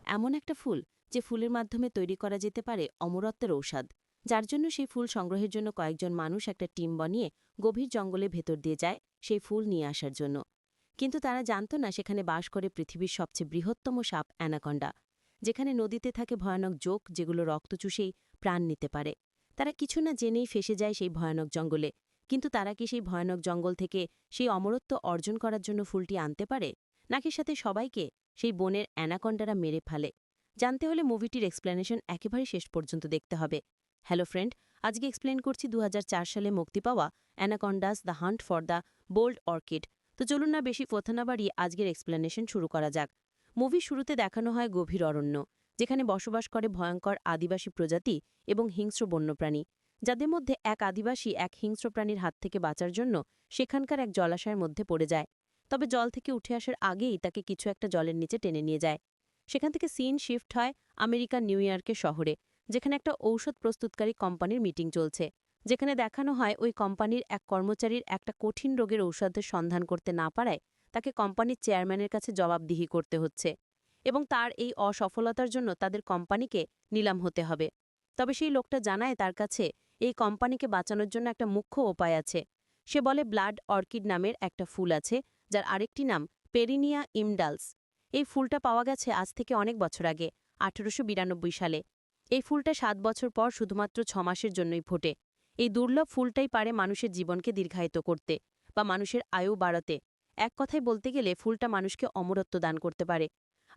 এমন একটা ফুল যে ফুলের মাধ্যমে তৈরি করা যেতে পারে অমরত্বের ঔষধ, যার জন্য সেই ফুল সংগ্রহের জন্য কয়েকজন মানুষ একটা টিম বানিয়ে গভীর জঙ্গলের ভেতর দিয়ে যায় সেই ফুল নিয়ে আসার জন্য। কিন্তু তারা জানত না সেখানে বাস করে পৃথিবীর সবচেয়ে বৃহত্তম সাপ অ্যানাকন্ডা, যেখানে নদীতে থাকে ভয়ানক জোক যেগুলো রক্ত চুষেই প্রাণ নিতে পারে। তারা কিছু না জেনেই ফেসে যায় সেই ভয়ানক জঙ্গলে। কিন্তু তারা কি সেই ভয়ানক জঙ্গল থেকে সেই অমরত্ব অর্জন করার জন্য ফুলটি আনতে পারে, নাকি সাথে সবাইকে সেই বনের অ্যানাকন্ডারা মেরে ফেলে? জানতে হলে মুভিটির এক্সপ্লেনেশন একেবারে শেষ পর্যন্ত দেখতে হবে। হ্যালো ফ্রেন্ড, আজকে এক্সপ্লেন করছি 2004 সালে মুক্তি পাওয়া Anacondas the hunt for the blood orchid. তো চলুন না বেশি কথা না বাড়িয়ে আজকের এক্সপ্লেনেশন শুরু করা যাক। মুভির শুরুতে দেখানো হয় গভীর অরণ্য, যেখানে বসবাস করে ভয়ঙ্কর আদিবাসী প্রজাতি এবং হিংস্র বন্যপ্রাণী, যাদের মধ্যে এক আদিবাসী এক হিংস্র প্রাণীর হাত থেকে বাঁচার জন্য সেখানকার এক জলাশয়ের মধ্যে পড়ে যায়। তবে জল থেকে উঠে আসার আগেই তাকে কিছু একটা জলের নিচে টেনে নিয়ে যায়। সেখান থেকে সিন শিফট হয় আমেরিকার নিউ ইয়র্কের শহরে, যেখানে একটা ঔষধ প্রস্তুতকারী কোম্পানির মিটিং চলছে। যেখানে দেখানো হয় ওই কোম্পানির এক কর্মচারীর একটা কঠিন রোগের ঔষধের সন্ধান করতে না পারায় তাকে কোম্পানির চেয়ারম্যানের কাছে জবাবদিহি করতে হচ্ছে, এবং তার এই অসফলতার জন্য তাদের কোম্পানিকে নিলাম হতে হবে। তবে সেই লোকটা জানায় তার কাছে এই কোম্পানিকে বাঁচানোর জন্য একটা মুখ্য উপায় আছে। সে বলে ব্লাড অর্কিড নামের একটা ফুল আছে, যার আরেকটি নাম পেরিনিয়া ইমডালস। এই ফুলটা পাওয়া গেছে আজ থেকে অনেক বছর আগে, 1892 সালে। এই ফুলটা 7 বছর পর শুধুমাত্র 6 মাসের জন্যই ফোটে। এই দুর্লভ ফুলটাই পারে মানুষের জীবনকে দীর্ঘায়িত করতে বা মানুষের আয়ু বাড়াতে। এক কথায় বলতে গেলে ফুলটা মানুষকে অমরত্ব দান করতে পারে।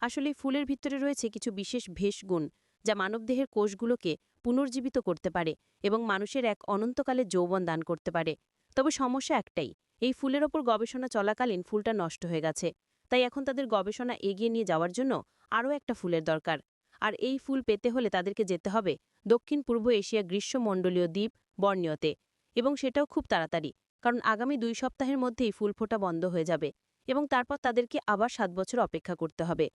আসলে এই ফুলের ভিতরে রয়েছে কিছু বিশেষ ভেষগুণ, যা মানবদেহের কোষগুলোকে পুনর্জীবিত করতে পারে এবং মানুষের এক অনন্তকালের যৌবন দান করতে পারে। তবে সমস্যা একটাই, এই ফুলের ওপর গবেষণা চলাকালীন ফুলটা নষ্ট হয়ে গেছে। তাই এখন তাদের গবেষণা এগিয়ে নিয়ে যাওয়ার জন্য আরও একটা ফুলের দরকার। আর এই ফুল পেতে হলে তাদেরকে যেতে হবে দক্ষিণ পূর্ব এশিয়া গ্রীষ্মমণ্ডলীয় দ্বীপ বর্নিয়তে, এবং সেটাও খুব তাড়াতাড়ি, কারণ আগামী 2 সপ্তাহের মধ্যেই ফুল ফোটা বন্ধ হয়ে যাবে এবং তারপর তাদেরকে আবার 7 বছর অপেক্ষা করতে হবে।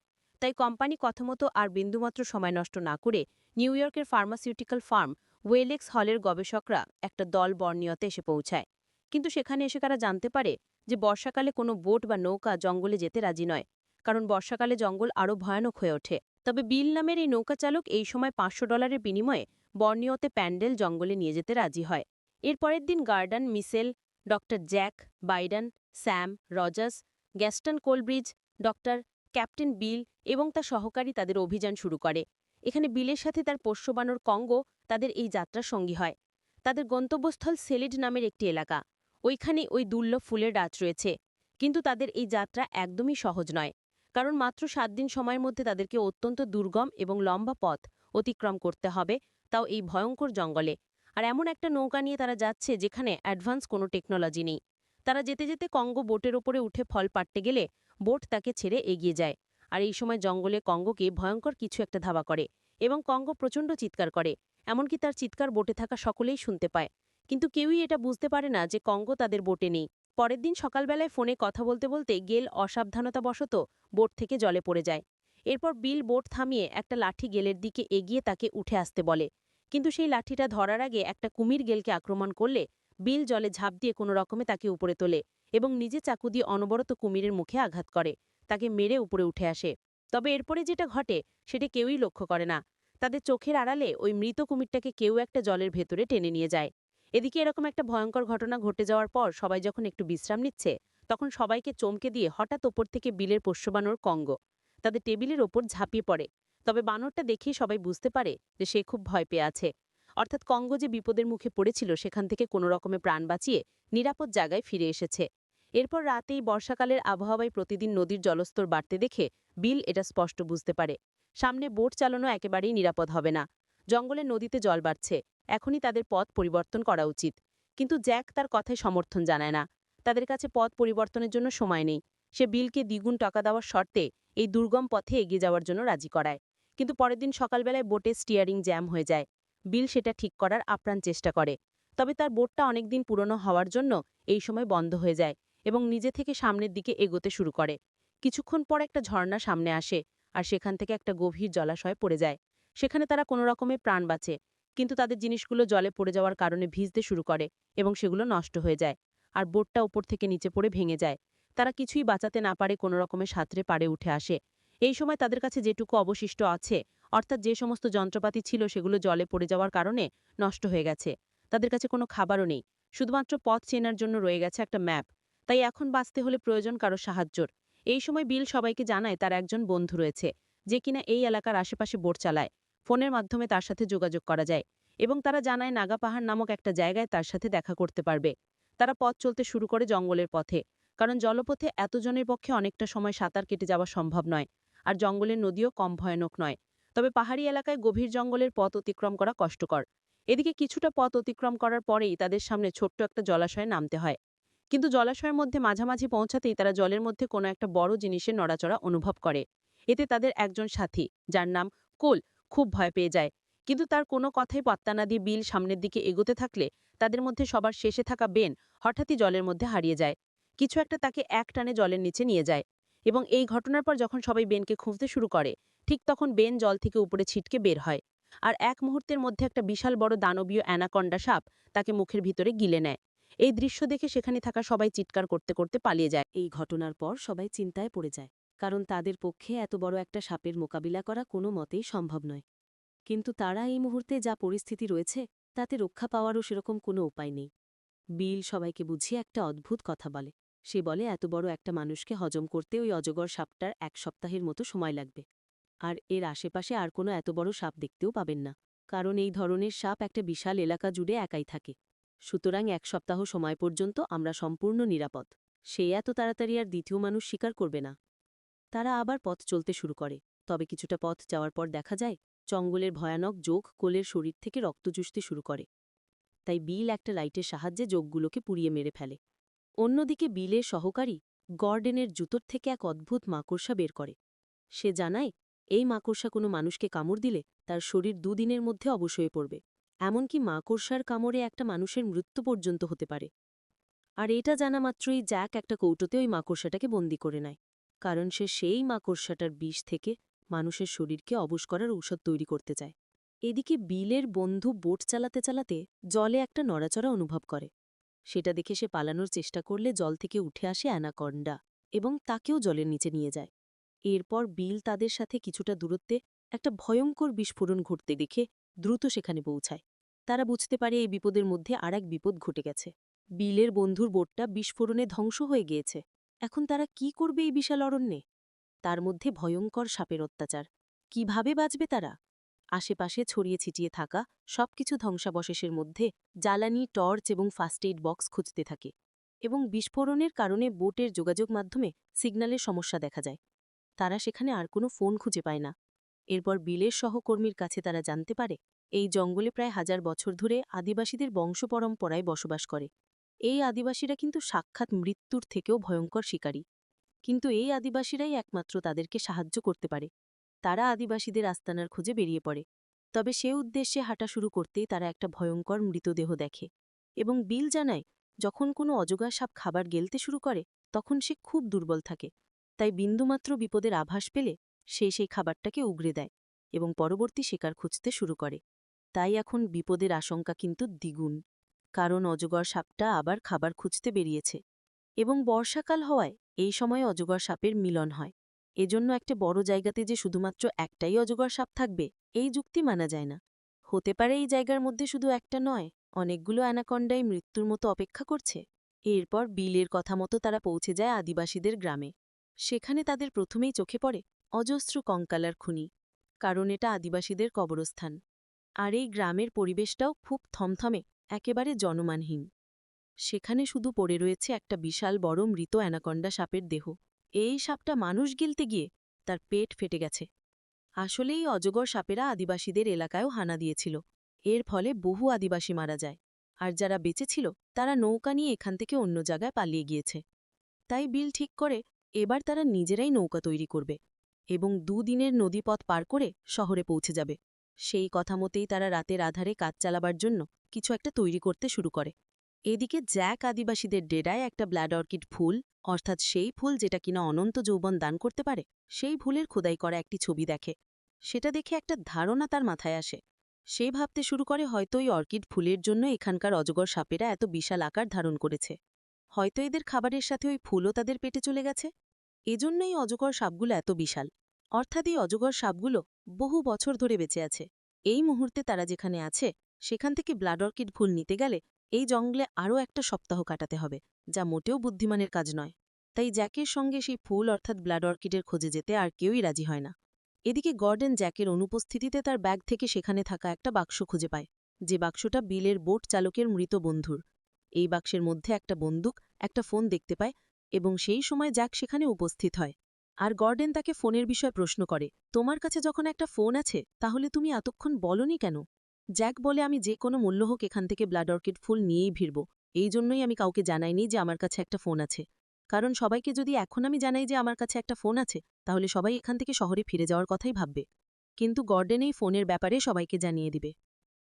তাই কোম্পানি কথামতো আর বিন্দুমাত্র সময় নষ্ট না করে নিউ ইয়র্কের ফার্মাসিউটিক্যাল ফার্ম ওয়েলেক্স হলের গবেষকরা একটা দল বর্নিয়তে এসে পৌঁছায়। কিন্তু সেখানে এসে তারা জানতে পারে যে বর্ষাকালে কোনো বোট বা নৌকা জঙ্গলে যেতে রাজি নয়, কারণ বর্ষাকালে জঙ্গল আরও ভয়ানক হয়ে ওঠে। তবে বিল নামের এই নৌকা চালক এই সময় $500 বিনিময়ে বর্নিওতে প্যান্ডেল জঙ্গলে নিয়ে যেতে রাজি হয়। এর পরের দিন Gordon Mitchell, doctor Jack Biden, Sam Rogers, Gaston Colbridge, doctor captain Bill এবং তার সহকারী তাদের অভিযান শুরু করে। এখানে বিলের সাথে তার পোষ্য বানর কঙ্গো তাদের এই যাত্রার সঙ্গী হয়। তাদের গন্তব্যস্থল সেলিড নামের একটি এলাকা। ওইখানে ওই দুর্লভ ফুলের রাত রয়েছে। কিন্তু তাদের এই যাত্রা একদমই সহজ নয়, কারণ মাত্র 7 দিন সময়ের মধ্যে তাদেরকে অত্যন্ত দুর্গম এবং লম্বা পথ অতিক্রম করতে হবে, তাও এই ভয়ঙ্কর জঙ্গলে। আর এমন একটা নৌকা নিয়ে তারা যাচ্ছে যেখানে অ্যাডভান্স কোনো টেকনোলজি নেই। তারা যেতে যেতে কঙ্গো বোটের ওপরে উঠে ফল পাড়তে গেলে বোট তাকে ছেড়ে এগিয়ে যায়। আর এই সময় জঙ্গলে কঙ্গোকে ভয়ঙ্কর কিছু একটা ধাওয়া করে এবং কঙ্গো প্রচণ্ড চিৎকার করে। এমনকি তার চিৎকার বোটে থাকা সকলেই শুনতে পায়। কিন্তু কেউই এটা বুঝতে পারে না যে কঙ্গো তাদের বোটে নেই। পরের দিন সকালবেলায় ফোনে কথা বলতে বলতে গেল অসাবধানতাবশত বোট থেকে জলে পড়ে যায়। এরপর বিল বোট থামিয়ে একটা লাঠি গেলের দিকে এগিয়ে তাকে উঠে আসতে বলে। কিন্তু সেই লাঠিটা ধরার আগে একটা কুমির গেলকে আক্রমণ করলে বিল জলে ঝাঁপ দিয়ে কোনো রকমে তাকে উপরে তোলে এবং নিজে চাকু দিয়ে অনবরত কুমিরের মুখে আঘাত করে, তাকে মেরে উপরে উঠে আসে। তবে এরপরে যেটা ঘটে সেটা কেউই লক্ষ্য করে না। তাদের চোখের আড়ালে ওই মৃত কুমিরটাকে কেউ একটা জলের ভেতরে টেনে নিয়ে যায়। এদিকে এরকম একটা ভয়ঙ্কর ঘটনা ঘটে যাওয়ার পর সবাই যখন একটু বিশ্রাম নিচ্ছে, তখন সবাইকে চমকে দিয়ে হঠাৎ ওপর থেকে বিলের পোষ্য বানর কঙ্গো তাদের টেবিলের ওপর ঝাঁপিয়ে পড়ে। তবে বানরটা দেখেই সবাই বুঝতে পারে যে সে খুব ভয় পেয়ে আছে। অর্থাৎ কঙ্গো যে বিপদের মুখে পড়েছিল সেখান থেকে কোনো রকমে প্রাণ বাঁচিয়ে নিরাপদ জায়গায় ফিরে এসেছে। এরপর রাতেই বর্ষাকালের আবহাওয়ায় প্রতিদিন নদীর জলস্তর বাড়তে দেখে বিল এটা স্পষ্ট বুঝতে পারে সামনে বোট চালানো একেবারেই নিরাপদ হবে না। জঙ্গলের নদীতে জল বাড়ছে, এখনই তাদের পথ পরিবর্তন করা উচিত। কিন্তু জ্যাক তার কথায় সমর্থন জানায় না। তাদের কাছে পথ পরিবর্তনের জন্য সময় নেই। সে বিলকে দ্বিগুণ টাকা দেওয়ার শর্তে এই দুর্গম পথে এগিয়ে যাওয়ার জন্য রাজি করায়। কিন্তু পরের দিন সকালবেলায় বোটে স্টিয়ারিং জ্যাম হয়ে যায়। বিল সেটা ঠিক করার আপ্রাণ চেষ্টা করে। তবে তার বোটটা অনেকদিন পুরনো হওয়ার জন্য এই সময় বন্ধ হয়ে যায় এবং নিজে থেকে সামনের দিকে এগোতে শুরু করে। কিছুক্ষণ পর একটা ঝর্ণা সামনে আসে আর সেখান থেকে একটা গভীর জলাশয় পড়ে যায়। সেখানে তারা কোনো রকমে প্রাণ বাঁচে, কিন্তু তাদের জিনিসগুলো জলে পড়ে যাওয়ার কারণে ভিজতে শুরু করে এবং সেগুলো নষ্ট হয়ে যায়। আর বোটটা উপর থেকে নিচে পড়ে ভেঙে যায়। তারা কিছুই বাঁচাতে না পারে কোনো রকমে সাঁতরে পাড়ে উঠে আসে। এই সময় তাদের কাছে যেটুকু অবশিষ্ট আছে, অর্থাৎ যে সমস্ত যন্ত্রপাতি ছিল সেগুলো জলে পড়ে যাওয়ার কারণে নষ্ট হয়ে গেছে। তাদের কাছে কোনো খাবারও নেই। শুধুমাত্র পথ চেনার জন্য রয়ে গেছে একটা ম্যাপ। তাই এখন বাঁচতে হলে প্রয়োজন কারো সাহায্যর। এই সময় বিল সবাইকে জানায় তার একজন বন্ধু রয়েছে, যে কিনা এই এলাকার আশেপাশে বোট চালায়। ফোনের মাধ্যমে তার সাথে যোগাযোগ করা যায় এবং তারা জানায় নাগা পাহাড় নামক একটা জায়গায় তার সাথে দেখা করতে পারবে। তারা পথ চলতে শুরু করে জঙ্গলের পথে, কারণ জলপথে এতজনের পক্ষে অনেকটা সময় সাঁতার কেটে যাওয়া সম্ভব নয়, আর জঙ্গলের নদীও কম ভয়ানক নয়। তবে পাহাড়ি এলাকায় গভীর জঙ্গলের পথ অতিক্রম করা কষ্টকর। এদিকে কিছুটা পথ অতিক্রম করার পরেই তাদের সামনে ছোট্ট একটা জলাশয়ে নামতে হয়। কিন্তু জলাশয়ের মধ্যে মাঝামাঝি পৌঁছাতেই তারা জলের মধ্যে কোনো একটা বড় জিনিসের নড়াচড়া অনুভব করে। এতে তাদের একজন সাথী, যার নাম কোল, খুব ভয় পেয়ে যায়। কিন্তু তার কোনো কথাই পাত্তা না দিয়ে বিল সামনের দিকে এগোতে থাকলে তাদের মধ্যে সবার শেষে থাকা বেন হঠাৎই জলের মধ্যে হারিয়ে যায়। কিছু একটা তাকে এক টানে জলের নিচে নিয়ে যায় এবং এই ঘটনার পর যখন সবাই বেনকে খুঁজতে শুরু করে, ঠিক তখন বেন জল থেকে উপরে ছিটকে বের হয়। আর এক মুহূর্তের মধ্যে একটা বিশাল বড় দানবীয় অ্যানাকন্ডা সাপ তাকে মুখের ভিতরে গিলে নেয়। এই দৃশ্য দেখে সেখানে থাকা সবাই চিৎকার করতে করতে পালিয়ে যায়। এই ঘটনার পর সবাই চিন্তায় পড়ে যায়, কারণ তাদের পক্ষে এত বড় একটা সাপের মোকাবিলা করা কোনো মতেই সম্ভব নয়। কিন্তু তারা এই মুহূর্তে যা পরিস্থিতি রয়েছে তাতে রক্ষা পাওয়ারও সেরকম কোনো উপায় নেই। বিল সবাইকে বুঝিয়ে একটা অদ্ভুত কথা বলে। সে বলে এত বড় একটা মানুষকে হজম করতে ওই অজগর সাপটার 1 সপ্তাহের মতো সময় লাগবে। আর এর আশেপাশে আর কোনো এত বড় সাপ দেখতেও পাবেন না, কারণ এই ধরনের সাপ একটা বিশাল এলাকা জুড়ে একাই থাকে। সুতরাং 1 সপ্তাহ সময় পর্যন্ত আমরা সম্পূর্ণ নিরাপদ। সে এত তাড়াতাড়ি আর দ্বিতীয় মানুষ স্বীকার করবে না। তারা আবার পথ চলতে শুরু করে। তবে কিছুটা পথ যাওয়ার পর দেখা যায় জঙ্গলের ভয়ানক যোগ কোলের শরীর থেকে রক্ত চুষতে শুরু করে। তাই বিল একটা লাইটের সাহায্যে যোগগুলোকে পুড়িয়ে মেরে ফেলে। অন্যদিকে বিলের সহকারী গর্ডেনের জুতোর থেকে এক অদ্ভুত মাকড়সা বের করে। সে জানায় এই মাকড়সা কোনো মানুষকে কামড় দিলে তার শরীর 2 দিনের মধ্যে অবশ হয়ে পড়বে। এমনকি মাকড়সার কামড়ে একটা মানুষের মৃত্যু পর্যন্ত হতে পারে। আর এটা জানা মাত্রই জ্যাক একটা কৌটোতে ওই মাকড়সাটাকে বন্দি করে নেয়, কারণ সে সেই মাকড়সাটার বিষ থেকে মানুষের শরীরকে অবশ করার ঔষধ তৈরি করতে চায়। এদিকে বিলের বন্ধু বোট চালাতে চালাতে জলে একটা নড়াচড়া অনুভব করে। সেটা দেখে সে পালানোর চেষ্টা করলে জল থেকে উঠে আসে অ্যানাকন্ডা এবং তাকেও জলের নিচে নিয়ে যায়। এরপর বিল তাদের সাথে কিছুটা দূরত্বে একটা ভয়ঙ্কর বিস্ফোরণ ঘটতে দেখে দ্রুত সেখানে পৌঁছায়। তারা বুঝতে পারে এই বিপদের মধ্যে আর এক বিপদ ঘটে গেছে। বিলের বন্ধুর বোটটা বিস্ফোরণে ধ্বংস হয়ে গিয়েছে। এখন তারা কি করবে এই বিশাল অরণ্যে? তার মধ্যে ভয়ঙ্কর সাপের অত্যাচার। কিভাবে বাঁচবে তারা? আশেপাশে ছড়িয়ে ছিটিয়ে থাকা সবকিছু ধ্বংসাবশেষের মধ্যে জ্বালানি, টর্চ এবং ফার্স্ট এইড বক্স খুঁজতে থাকে এবং বিস্ফোরণের কারণে বোটের যোগাযোগ মাধ্যমে সিগন্যালের সমস্যা দেখা যায়। তারা সেখানে আর কোনো ফোন খুঁজে পায় না। এরপর বিলের সহকর্মীর কাছে তারা জানতে পারে এই জঙ্গলে প্রায় 1000 বছর ধরে আদিবাসীদের বংশপরম্পরায় বসবাস করে। এই আদিবাসীরা কিন্তু সাক্ষাৎ মৃত্যুর থেকেও ভয়ঙ্কর শিকারী। কিন্তু এই আদিবাসীরাই একমাত্র তাদেরকে সাহায্য করতে পারে। তারা আদিবাসীদের আস্তানার খোঁজে বেরিয়ে পড়ে। তবে সে উদ্দেশ্যে হাঁটা শুরু করতেই তারা একটা ভয়ঙ্কর মৃতদেহ দেখে এবং বিল জানায় যখন কোনো অজগর সাপ খাবার গেলতে শুরু করে তখন সে খুব দুর্বল থাকে। তাই বিন্দুমাত্র বিপদের আভাস পেলে সে সেই খাবারটাকে উগরে দেয় এবং পরবর্তী শিকার খুঁজতে শুরু করে। তাই এখন বিপদের আশঙ্কা কিন্তু দ্বিগুণ, কারণ অজগর সাপটা আবার খাবার খুঁজতে বেরিয়েছে এবং বর্ষাকাল হওয়ায় এই সময়ে অজগর সাপের মিলন হয়। এজন্য একটা বড় জায়গাতে যে শুধুমাত্র একটাই অজগর সাপ থাকবে এই যুক্তি মানা যায় না। হতে পারে এই জায়গার মধ্যে শুধু একটা নয়, অনেকগুলো অ্যানাকন্ডাই মৃত্যুর মতো অপেক্ষা করছে। এরপর বিলের কথা মতো তারা পৌঁছে যায় আদিবাসীদের গ্রামে। সেখানে তাদের প্রথমেই চোখে পড়ে অজস্র কঙ্কালার খুনি, কারণ এটা আদিবাসীদের কবরস্থান। আর এই গ্রামের পরিবেশটাও খুব থমথমে, একেবারে জনমানহীন। সেখানে শুধু পড়ে রয়েছে একটা বিশাল বড় মৃত অ্যানাকন্ডা সাপের দেহ। এই সাপটা মানুষ গিলতে গিয়ে তার পেট ফেটে গেছে। আসলেই অজগর সাপেরা আদিবাসীদের এলাকায়ও হানা দিয়েছিল। এর ফলে বহু আদিবাসী মারা যায়, আর যারা বেঁচে ছিল তারা নৌকা নিয়ে এখান থেকে অন্য জায়গায় পালিয়ে গিয়েছে। তাই বিল ঠিক করে এবার তারা নিজেরাই নৌকা তৈরি করবে এবং 2 দিনের নদীপথ পার করে শহরে পৌঁছে যাবে। সেই কথা মতেই তারা রাতের আধারে কাজ চালাবার জন্য কিছু একটা তৈরি করতে শুরু করে। এদিকে জ্যাক আদিবাসীদের ডেরায় একটা ব্লাড অর্কিড ফুল, অর্থাৎ সেই ফুল যেটা কিনা অনন্ত যৌবন দান করতে পারে, সেই ফুলের খোদাই করা একটি ছবি দেখে। সেটা দেখে একটা ধারণা তার মাথায় আসে। সে ভাবতে শুরু করে হয়তো ওই অর্কিড ফুলের জন্য এখানকার অজগর সাপেরা এত বিশাল আকার ধারণ করেছে। হয়তো এদের খাবারের সাথে ওই ফুলও তাদের পেটে চলে গেছে। এজন্যই অজগর সাপগুলো এত বিশাল। অর্থাৎ এই অজগর সাপগুলো বহু বছর ধরে বেঁচে আছে। এই মুহূর্তে তারা যেখানে আছে সেখান থেকে ব্লাড অর্কিড ফুল নিতে গেলে এই জঙ্গলে আরও একটা সপ্তাহ কাটাতে হবে, যা মোটেও বুদ্ধিমানের কাজ নয়। তাই জ্যাকের সঙ্গে সেই ফুল অর্থাৎ ব্লাড অর্কিডের খোঁজে যেতে আর কেউই রাজি হয় না। এদিকে গর্ডন জ্যাকের অনুপস্থিতিতে তার ব্যাগ থেকে সেখানে থাকা একটা বাক্স খুঁজে পায়, যে বাক্সটা বিলের বোট চালকের মৃত বন্ধুর। এই বাক্সের মধ্যে একটা বন্দুক, একটা ফোন দেখতে পায়, এবং সেই সময় জ্যাক সেখানে উপস্থিত হয়। আর গর্ডন তাকে ফোনের বিষয়ে প্রশ্ন করে, তোমার কাছে যখন একটা ফোন আছে তাহলে তুমি এতক্ষণ বলনি কেন? জ্যাক বলে, আমি যে কোনো মূল্য হোক এখান থেকে ব্লাড অর্কিড ফুল নিয়েই ভিড়ব। এই জন্যই আমি কাউকে জানাইনি যে আমার কাছে একটা ফোন আছে। কারণ সবাইকে যদি এখন আমি জানাই যে আমার কাছে একটা ফোন আছে, তাহলে সবাই এখান থেকে শহরে ফিরে যাওয়ার কথাই ভাববে। কিন্তু গর্ডন এই ফোনের ব্যাপারে সবাইকে জানিয়ে দিবে।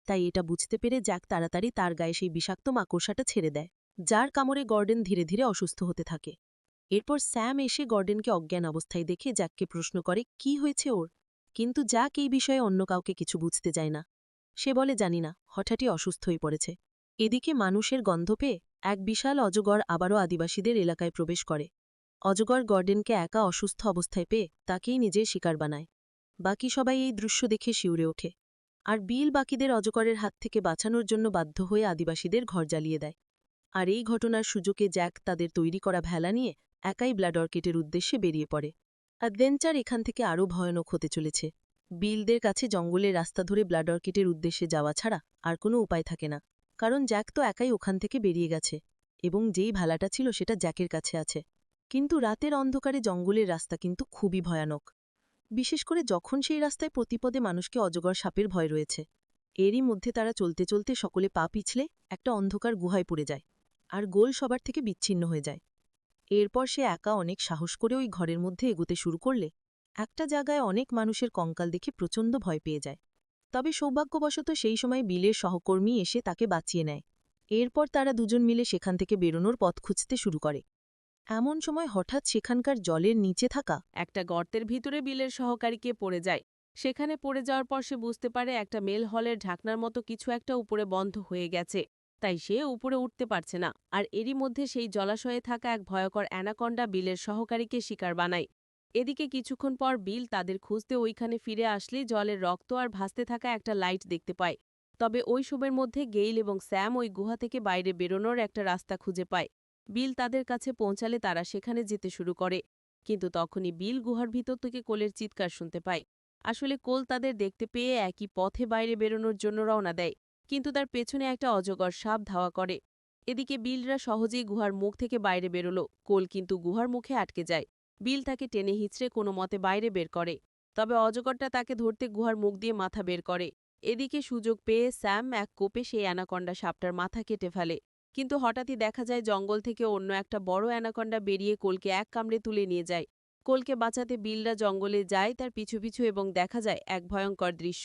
তাই এটা বুঝতে পেরে জ্যাক তাড়াতাড়ি তার গায়ে সেই বিষাক্ত মাকড়সাটা ছেড়ে দেয়, যার কামড়ে গর্ডন ধীরে ধীরে অসুস্থ হতে থাকে। এরপর স্যাম এসে গর্ডনকে অজ্ঞান অবস্থায় দেখে জ্যাককে প্রশ্ন করে কি হয়েছে ওর। কিন্তু জ্যাক এই বিষয়ে অন্য কাউকে কিছু বুঝতে চায় না। সে বলে, জানি না, হঠাৎই অসুস্থ হয়ে পড়েছে। এদিকে মানুষের গন্ধ পেয়ে এক বিশাল অজগর আবারও আদিবাসীদের এলাকায় প্রবেশ করে। অজগর গর্ডনকে একা অসুস্থ অবস্থায় পেয়ে তাকেই নিজের শিকার বানায়। বাকি সবাই এই দৃশ্য দেখে শিউরে ওঠে। আর বিল বাকিদের অজগরের হাত থেকে বাঁচানোর জন্য বাধ্য হয়ে আদিবাসীদের ঘর জ্বালিয়ে দেয়। আর এই ঘটনার সুযোগে জ্যাক তাদের তৈরি করা ভেলা নিয়ে একাই ব্লাড অর্কিডের উদ্দেশ্যে বেরিয়ে পড়ে। অ্যাডভেঞ্চার এখান থেকে আরও ভয়ানক হতে চলেছে। বিলদের কাছে জঙ্গলের রাস্তা ধরে ব্লাড অর্কিডের উদ্দেশ্যে যাওয়া ছাড়া আর কোনো উপায় থাকে না, কারণ জ্যাক তো একাই ওখান থেকে বেরিয়ে গেছে, এবং যেই ভালাটা ছিল সেটা জ্যাকের কাছে আছে। কিন্তু রাতের অন্ধকারে জঙ্গলের রাস্তা কিন্তু খুবই ভয়ানক, বিশেষ করে যখন সেই রাস্তায় প্রতিপদে মানুষকে অজগর সাপের ভয় রয়েছে। এরই মধ্যে তারা চলতে চলতে সকলে পা পিছলে একটা অন্ধকার গুহায় পড়ে যায়, আর গোল সবার থেকে বিচ্ছিন্ন হয়ে যায়। এরপর সে একা অনেক সাহস করে ওই ঘরের মধ্যে এগোতে শুরু করলে একটা জায়গায় অনেক মানুষের কঙ্কাল দেখে প্রচণ্ড ভয় পেয়ে যায়। তবে সৌভাগ্যবশত সেই সময় বিলের সহকর্মী এসে তাকে বাঁচিয়ে নেয়। এরপর তারা দুজন মিলে সেখান থেকে বেরোনোর পথ খুঁজতে শুরু করে। এমন সময় হঠাৎ সেখানকার জলের নিচে থাকা একটা গর্তের ভিতরে বিলের সহকারীকে পড়ে যায়। সেখানে পড়ে যাওয়ার পর সে বুঝতে পারে একটা মেল হলের ঢাকনার মতো কিছু একটা উপরে বন্ধ হয়ে গেছে, তাই সে উপরে উঠতে পারছে না। আর এরই মধ্যে সেই জলাশয়ে থাকা এক ভয়ঙ্কর অ্যানাকন্ডা বিলের সহকারীকে শিকার বানায়। এদিকে কিছুক্ষণ পর বিল তাদের খুঁজতে ওইখানে ফিরে আসলে জলের রক্ত আর ভাসতে থাকা একটা লাইট দেখতে পায়। তবে ওই সময়ের মধ্যে গেইল এবং স্যাম ওই গুহা থেকে বাইরে বেরোনোর একটা রাস্তা খুঁজে পায়। বিল তাদের কাছে পৌঁছালে তারা সেখানে যেতে শুরু করে। কিন্তু তখনই বিল গুহার ভিতর থেকে কোলের চিৎকার শুনতে পায়। আসলে কোল তাদের দেখতে পেয়ে একই পথে বাইরে বেরোনোর জন্য রওনা দেয়, কিন্তু তার পেছনে একটা অজগর সাপ ধাওয়া করে। এদিকে বিলরা সহজেই গুহার মুখ থেকে বাইরে বেরোলো, কোল কিন্তু গুহার মুখে আটকে যায়। বিল তাকে টেনে হিঁচড়ে কোনো মতে বাইরে বের করে, তবে অজগরটা তাকে ধরতে গুহার মুখ দিয়ে মাথা বের করে। এদিকে সুযোগ পেয়ে স্যাম এক কোপে সেই অ্যানাকন্ডা সাপটার মাথা কেটে ফেলে। কিন্তু হঠাৎই দেখা যায় জঙ্গল থেকে অন্য একটা বড় অ্যানাকন্ডা বেরিয়ে কোলকে এক কামড়ে তুলে নিয়ে যায়। কোলকে বাঁচাতে বিলরা জঙ্গলে যায় তার পিছু পিছু, এবং দেখা যায় এক ভয়ঙ্কর দৃশ্য।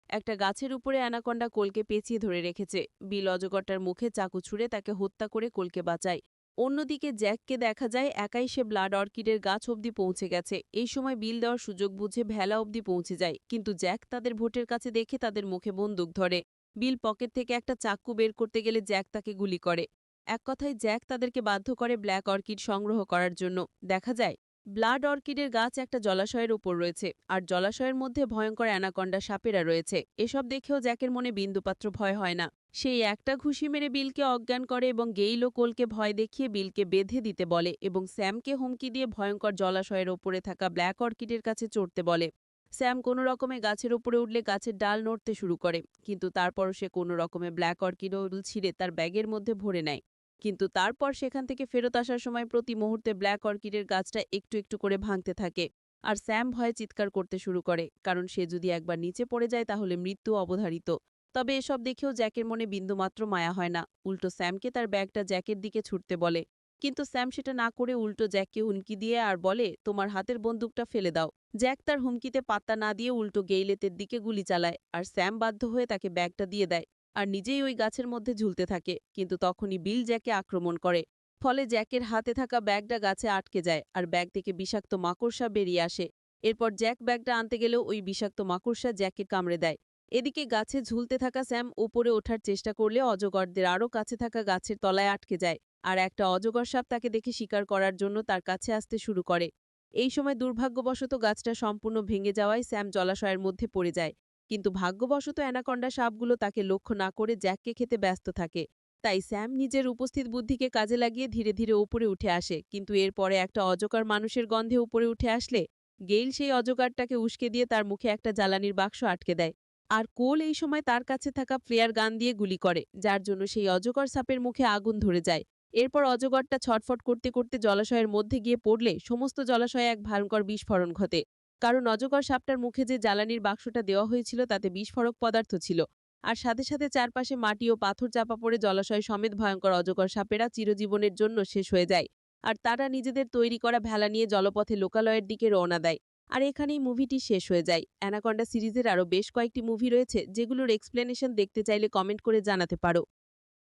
একটা গাছের উপরে অ্যানাকন্ডা কোলকে পেঁচিয়ে ধরে রেখেছে। বিল অজগরটার মুখে চাকু ছুঁড়ে তাকে হত্যা করে কোলকে বাঁচায়। অন্যদিকে জ্যাককে দেখা যায় একাই সে ব্লাড অর্কিডের গাছ অবধি পৌঁছে গেছে। এই সময় বিল দেওয়ার সুযোগ বুঝে ভেলা অবধি পৌঁছে যায়, কিন্তু জ্যাক তাদের ভোটের কাছে দেখে তাদের মুখে বন্দুক ধরে। বিল পকেট থেকে একটা চাক্কু বের করতে গেলে জ্যাক তাকে গুলি করে। এক কথায় জ্যাক তাদেরকে বাধ্য করে ব্ল্যাক অর্কিড সংগ্রহ করার জন্য। দেখা যায় ব্লাড অর্কিডের গাছ একটা জলাশয়ের উপর রয়েছে, আর জলাশয়ের মধ্যে ভয়ঙ্কর অ্যানাকন্ডা সাপেরা রয়েছে। এসব দেখেও জ্যাকের মনে বিন্দুপাত্র ভয় হয় না। সেই একটা ঘুষি মেরে বিলকে অজ্ঞান করে এবং গেইল ও কোলকে ভয় দেখিয়ে বিলকে বেঁধে দিতে বলে, এবং স্যামকে হুমকি দিয়ে ভয়ঙ্কর জলাশয়ের ওপরে থাকা ব্ল্যাক অর্কিডের কাছে চড়তে বলে। স্যাম কোনো রকমে গাছের উপরে উঠলে গাছের ডাল নড়তে শুরু করে, কিন্তু তারপরও সে কোনো রকমে ব্ল্যাক অর্কিড ছিঁড়ে তার ব্যাগের মধ্যে ভরে নেয়। কিন্তু তারপর সেখান থেকে ফেরত আসার সময় প্রতি মুহূর্তে ব্ল্যাক অর্কিডের গাছটা একটু একটু করে ভাঙতে থাকে। আর স্যাম ভয়ে চিৎকার করতে শুরু করে, কারণ সে যদি একবার নিচে পড়ে যায় তাহলে মৃত্যু অবধারিত। তবে এসব দেখেও জ্যাকের মনে বিন্দুমাত্র মায়া হয় না। উল্টো স্যামকে তার ব্যাগটা জ্যাকের দিকে ছুটতে বলে। কিন্তু স্যাম সেটা না করে উল্টো জ্যাককে হুমকি দিয়ে আর বলে, তোমার হাতের বন্দুকটা ফেলে দাও। জ্যাক তার হুমকিতে পাত্তা না দিয়ে উল্টো গেইলেতের দিকে গুলি চালায়, আর স্যাম বাধ্য হয়ে তাকে ব্যাগটা দিয়ে দেয়, আর নিজেই ওই গাছের মধ্যে ঝুলতে থাকে। কিন্তু তখনই বিল জ্যাকে আক্রমণ করে। ফলে জ্যাকের হাতে থাকা ব্যাগটা গাছে আটকে যায়, আর ব্যাগ থেকে বিষাক্ত মাকড়সা বেরিয়ে আসে। এরপর জ্যাক ব্যাগটা আনতে গেলেও ওই বিষাক্ত মাকড়সা জ্যাককে কামড়ে দেয়। এদিকে গাছে ঝুলতে থাকা স্যাম উপরে ওঠার চেষ্টা করলে অজগরদের আরও কাছে থাকা গাছের তলায় আটকে যায়, আর একটা অজগর সাপ তাকে দেখে শিকার করার জন্য তার কাছে আসতে শুরু করে। এই সময় দুর্ভাগ্যবশত গাছটা সম্পূর্ণ ভেঙে যাওয়ায় স্যাম জলাশয়ের মধ্যে পড়ে যায়। কিন্তু ভাগ্যবশত অ্যানাকন্ডা সাপগুলো তাকে লক্ষ্য না করে জ্যাককে খেতে ব্যস্ত থাকে। তাই স্যাম নিজের উপস্থিত বুদ্ধিকে কাজে লাগিয়ে ধীরে ধীরে উপরে উঠে আসে, কিন্তু এরপরে একটা অজগর মানুষের গন্ধে উপরে উঠে আসলে গেইল সেই অজগরটাকে উস্কে দিয়ে তার মুখে একটা জ্বালানির বাক্স আটকে দেয়। আর কোল এই সময় তার কাছে থাকা ফ্লেয়ার গান দিয়ে গুলি করে, যার জন্য সেই অজগর সাপের মুখে আগুন ধরে যায়। এরপর অজগরটা ছটফট করতে করতে জলাশয়ের মধ্যে গিয়ে পড়লে সমস্ত জলাশয়ে এক ভয়ঙ্কর বিস্ফোরণ ঘটে। কারণ অজগর সাপটার মুখে যে জ্বালানির বাক্সটা দেওয়া হয়েছিল তাতে বিস্ফোরক পদার্থ ছিল। আর সাথে সাথে চারপাশে মাটি ও পাথর চাপা পড়ে জলাশয় সমেত ভয়ঙ্কর অজগর সাপেরা চিরজীবনের জন্য শেষ হয়ে যায়। আর তারা নিজেদের তৈরি করা ভেলা নিয়ে জলপথে লোকালয়ের দিকে রওনা দেয়। আর এখানেই মুভিটি শেষ হয়ে যায়। অ্যানাকন্ডা সিরিজের আরও বেশ কয়েকটি মুভি রয়েছে, যেগুলোর এক্সপ্লেনেশন দেখতে চাইলে কমেন্ট করে জানাতে পারো।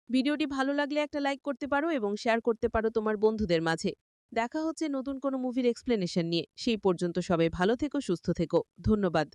ভিডিওটি ভালো লাগলে একটা লাইক করতে পারো এবং শেয়ার করতে পারো তোমার বন্ধুদের মাঝে। দেখা হচ্ছে নতুন কোনো মুভির এক্সপ্লেনেশন নিয়ে। সেই পর্যন্ত সবাই ভালো থেকো, সুস্থ থেকো। ধন্যবাদ।